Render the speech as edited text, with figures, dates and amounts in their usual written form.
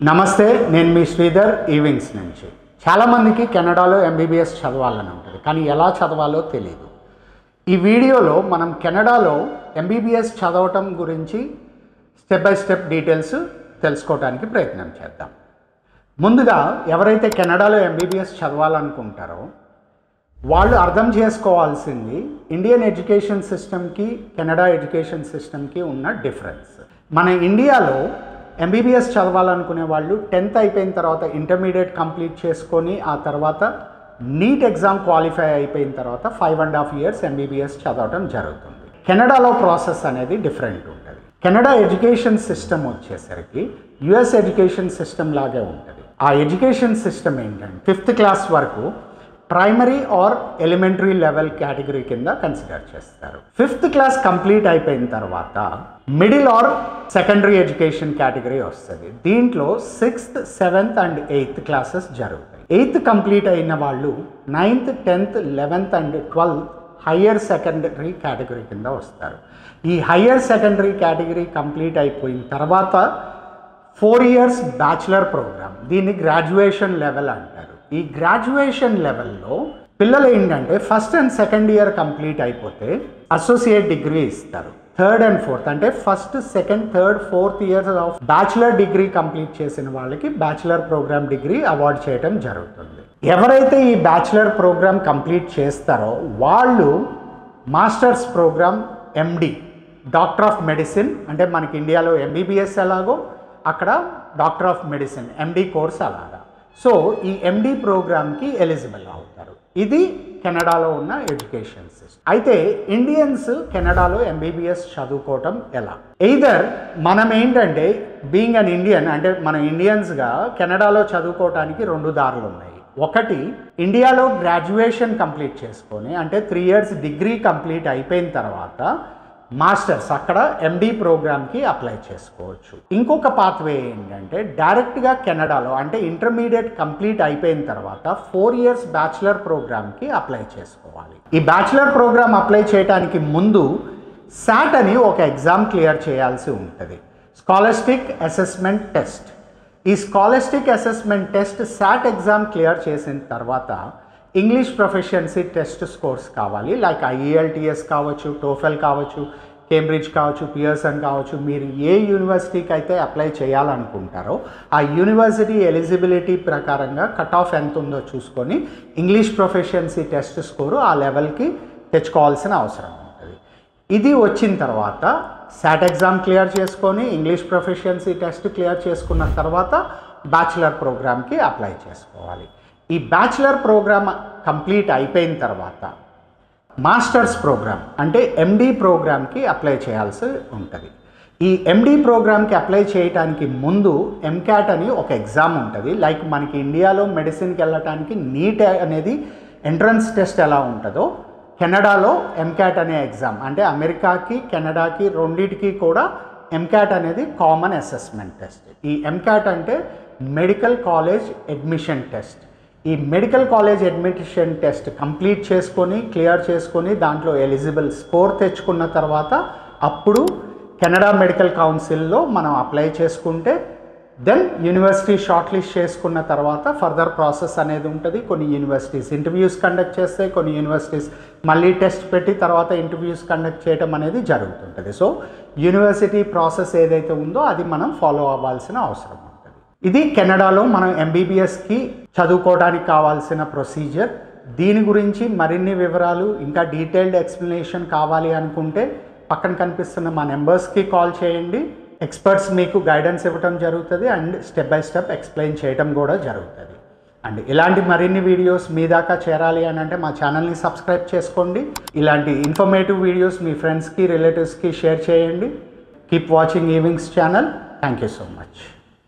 నమస్తే, నేను మీ శ్రీధర్ ఈవింగ్స్ నుంచి. చాలామందికి కెనడాలో ఎంబీబీఎస్ చదవాలని ఉంటుంది, కానీ ఎలా చదవాలో తెలియదు. ఈ వీడియోలో మనం కెనడాలో ఎంబీబీఎస్ చదవటం గురించి స్టెప్ బై స్టెప్ డీటెయిల్స్ తెలుసుకోవడానికి ప్రయత్నం చేద్దాం. ముందుగా ఎవరైతే కెనడాలో ఎంబీబీఎస్ చదవాలనుకుంటారో వాళ్ళు అర్థం చేసుకోవాల్సింది ఇండియన్ ఎడ్యుకేషన్ సిస్టమ్కి కెనడా ఎడ్యుకేషన్ సిస్టమ్కి ఉన్న డిఫరెన్స్. మన ఇండియాలో ఎంబీబీఎస్ చదవాలనుకునే వాళ్ళు 10th అయిపోయిన తర్వాత ఇంటర్మీడియట్ కంప్లీట్ చేసుకొని ఆ తర్వాత నీట్ ఎగ్జామ్ క్వాలిఫై అయిపోయిన తర్వాత 5.5 years ఎంబీబీఎస్ చదవడం జరుగుతుంది. కెనడాలో ప్రాసెస్ అనేది డిఫరెంట్ ఉంటుంది. కెనడా ఎడ్యుకేషన్ సిస్టమ్ వచ్చేసరికి యుఎస్ ఎడ్యుకేషన్ సిస్టమ్ లాగే ఉంటుంది. ఆ ఎడ్యుకేషన్ సిస్టమ్ ఏంటంటే 5th క్లాస్ వరకు primary or elementary level category కింద కన్సిడర్ చేస్తారు. 5th క్లాస్ కంప్లీట్ అయిపోయిన తర్వాత middle or secondary education category వస్తుంది. దీంట్లో 6th, 7th and 8th classes జరుగుతాయి. 8th కంప్లీట్ అయిన వాళ్ళు 9th, 10th, 11th and 12th higher secondary category కింద వస్తారు. ఈ హయ్యర్ సెకండరీ కేటగిరీ కంప్లీట్ అయిపోయిన తర్వాత 4 years బ్యాచిలర్ ప్రోగ్రామ్, దీన్ని గ్రాడ్యుయేషన్ లెవెల్ అంటారు. ఈ గ్రాడ్యుయేషన్ లెవెల్లో పిల్లలు ఏంటంటే 1st and 2nd year complete అయిపోతే అసోసియేట్ డిగ్రీ ఇస్తారు. 3rd and 4th అంటే 1st, 2nd, 3rd, 4th years of bachelor degree complete చేసిన వాళ్ళకి బ్యాచిలర్ ప్రోగ్రామ్ డిగ్రీ అవార్డ్ చేయడం జరుగుతుంది. ఎవరైతే ఈ బ్యాచిలర్ ప్రోగ్రామ్ కంప్లీట్ చేస్తారో వాళ్ళు masters program MD, doctor of medicine, అంటే మనకి ఇండియాలో ఎంబీబీఎస్ ఎలాగో అక్కడ doctor of medicine MD course అలాగా. సో ఈ ఎండి ప్రోగ్రామ్కి ఎలిజిబుల్ అవుతారు. ఇది కెనడాలో ఉన్న ఎడ్యుకేషన్ సిస్టమ్. అయితే ఇండియన్స్ కెనడాలో ఎంబీబీఎస్ చదువుకోవటం ఎలా? ఎయిదర్ మనం ఏంటంటే బీయింగ్ అన్ ఇండియన్ అంటే మన ఇండియన్స్గా కెనడాలో చదువుకోవటానికి 2 దారులు ఉన్నాయి. ఒకటి, ఇండియాలో గ్రాడ్యుయేషన్ కంప్లీట్ చేసుకొని అంటే 3 years డిగ్రీ కంప్లీట్ అయిపోయిన తర్వాత మాస్టర్స్ అక్కడ ఎండి ప్రోగ్రామ్కి అప్లై చేసుకోవచ్చు. ఇంకొక పాత్వే ఏంటంటే డైరెక్ట్గా కెనడాలో అంటే ఇంటర్మీడియట్ కంప్లీట్ అయిపోయిన తర్వాత 4 years బ్యాచిలర్ ప్రోగ్రామ్కి అప్లై చేసుకోవాలి. ఈ బ్యాచిలర్ ప్రోగ్రామ్ అప్లై చేయడానికి ముందు సాట్ అని ఒక ఎగ్జామ్ క్లియర్ చేయాల్సి ఉంటుంది, స్కాలర్స్టిక్ అసెస్మెంట్ టెస్ట్. ఈ స్కాలర్స్టిక్ అసెస్మెంట్ టెస్ట్ సాట్ ఎగ్జామ్ క్లియర్ చేసిన తర్వాత ఇంగ్లీష్ ప్రొఫిషియన్సీ టెస్ట్ స్కోర్స్ కావాలి. లైక్ ఐఎల్టీఎస్ కావచ్చు, టోఫెల్ కావచ్చు, కేంబ్రిడ్జ్ కావచ్చు, పియర్సన్ కావచ్చు. మీరు ఏ యూనివర్సిటీకి అయితే అప్లై చేయాలనుకుంటారో ఆ యూనివర్సిటీ ఎలిజిబిలిటీ ప్రకారంగా కట్ ఆఫ్ ఎంత ఉందో చూసుకొని ఇంగ్లీష్ ప్రొఫిషియన్సీ టెస్ట్ స్కోరు ఆ లెవెల్కి తెచ్చుకోవాల్సిన అవసరం ఉంటుంది. ఇది వచ్చిన తర్వాత సాట్ ఎగ్జామ్ క్లియర్ చేసుకొని ఇంగ్లీష్ ప్రొఫిషియన్సీ టెస్ట్ క్లియర్ చేసుకున్న తర్వాత బ్యాచిలర్ ప్రోగ్రామ్కి అప్లై చేసుకోవాలి. ఈ బ్యాచిలర్ ప్రోగ్రామ్ కంప్లీట్ అయిపోయిన తర్వాత మాస్టర్స్ ప్రోగ్రామ్ అంటే ఎండి ప్రోగ్రామ్కి అప్లై చేయాల్సి ఉంటుంది. ఈ ఎండి ప్రోగ్రామ్కి అప్లై చేయడానికి ముందు ఎంక్యాట్ అని ఒక ఎగ్జామ్ ఉంటుంది. లైక్ మనకి ఇండియాలో మెడిసిన్కి వెళ్ళటానికి నీట్ అనేది ఎంట్రన్స్ టెస్ట్ ఎలా ఉంటుందో కెనడాలో ఎంక్యాట్ అనే ఎగ్జామ్ అంటే అమెరికాకి కెనడాకి రెండింటికి కూడా ఎంక్యాట్ అనేది కామన్ అసెస్మెంట్ టెస్ట్. ఈ ఎంక్యాట్ అంటే మెడికల్ కాలేజ్ అడ్మిషన్ టెస్ట్. ఈ medical college admission test complete చేసుకొని క్లియర్ చేసుకొని దాంట్లో ఎలిజిబుల్ స్కోర్ తెచ్చుకున్న తర్వాత అప్పుడు కెనడా మెడికల్ కౌన్సిల్లో మనం అప్లై చేసుకుంటే దెన్ యూనివర్సిటీ షార్ట్ లిస్ట్ చేసుకున్న తర్వాత ఫర్దర్ ప్రాసెస్ అనేది ఉంటుంది. కొన్ని యూనివర్సిటీస్ ఇంటర్వ్యూస్ కండక్ట్ చేస్తాయి, కొన్ని యూనివర్సిటీస్ మళ్ళీ టెస్ట్ పెట్టి తర్వాత ఇంటర్వ్యూస్ కండక్ట్ చేయడం అనేది జరుగుతుంటుంది. సో యూనివర్సిటీ ప్రాసెస్ ఏదైతే ఉందో అది మనం ఫాలో అవ్వాల్సిన అవసరం ఉంటుంది. ఇది కెనడాలో మనం ఎంబీబీఎస్కి చదువుకోవడానికి కావాల్సిన ప్రొసీజర్. దీని గురించి మరిన్ని వివరాలు ఇంకా డీటెయిల్డ్ ఎక్స్ప్లెనేషన్ కావాలి అనుకుంటే పక్కన కనిపిస్తున్న మా నెంబర్స్కి కాల్ చేయండి. ఎక్స్పర్ట్స్ మీకు గైడెన్స్ ఇవ్వడం జరుగుతుంది and step by step explain చేయడం కూడా జరుగుతుంది. అండ్ ఇలాంటి మరిన్ని వీడియోస్ మీ దాకా చేరాలి అని అంటే మా ఛానల్ని సబ్స్క్రైబ్ చేసుకోండి. ఇలాంటి ఇన్ఫర్మేటివ్ వీడియోస్ మీ ఫ్రెండ్స్కి రిలేటివ్స్కి షేర్ చేయండి. Keep watching Evings channel. Thank you so much.